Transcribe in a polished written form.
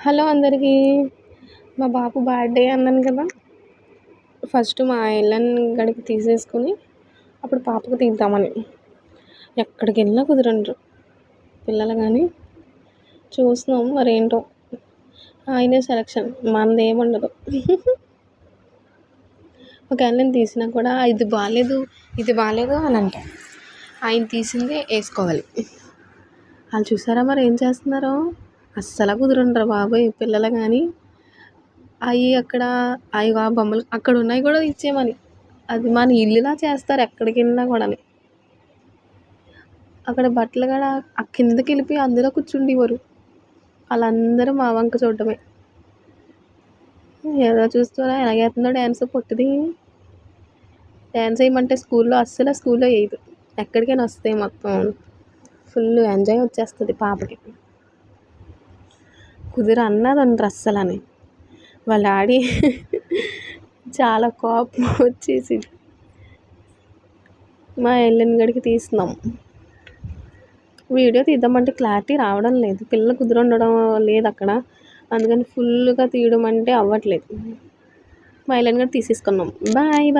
Hello అందరికీ. మా బాబు birthday అన్నాను కదా! ఫస్ట్ మా ఎల్లన్ గడికి తీసేసుకొని, అప్పుడు పాపకు తీద్దామని. ఎక్కడికెళ్ళినా కుదరరు పిల్లలు గానీ. చూస్తున్నాం మరేంటో. ఆయనే సెలక్షన్ మనదేముండదు. ఒకవేళ నేను తీసినా కూడా ఇది బాలేదు అని అంటారు. ఆయన తీసిందే ఏసుకోవాలి. ఆళ్ళు చూసారా మరేం చేస్తున్నారో? అస్సలు కుదరరురా బాబోయ్ పిల్లలు గానీ. అయ్యో ఆ బొమ్మలు అక్కడున్నయి కూడా ఇచ్చేయమని. అది మన ఇల్లులా చేస్తారు ఎక్కడికెళ్ళినా కూడాని. అక్కడ బట్టలు కూడా ఆ కిందకెళ్ళిపోయి అందులో కూర్చుండేవారు. ఆళ్ళందరూ మా వంక చూడడమే. ఎలా చూస్తారా ఎలాగేత్తందో డాన్స్ పొట్టిది. డాన్స్ ఎయమంటే స్కూల్లో ఎయదు. ఎక్కడికైనా వస్తాయి మొత్తం. ఫుల్ ఎంజాయ్ వచ్చేస్తది పాపకి. అన్నదంటారు అస్సలని. వాళ్ళ డాడీ చాలా కోపం వచ్చేసింది. మా ఎల్లన్ గడికి తీస్తున్నాం. వీడియో తీద్దామంటే క్లారిటీ రావడం లేదు. పిల్లలు కుదురుండడం లేదక్కడ. అందుకని ఫుల్‌గా తీయడం అంటే అవ్వట్లేదు. మా ఎల్లన్ గడి తీసేసుకున్నాం. బాయ్.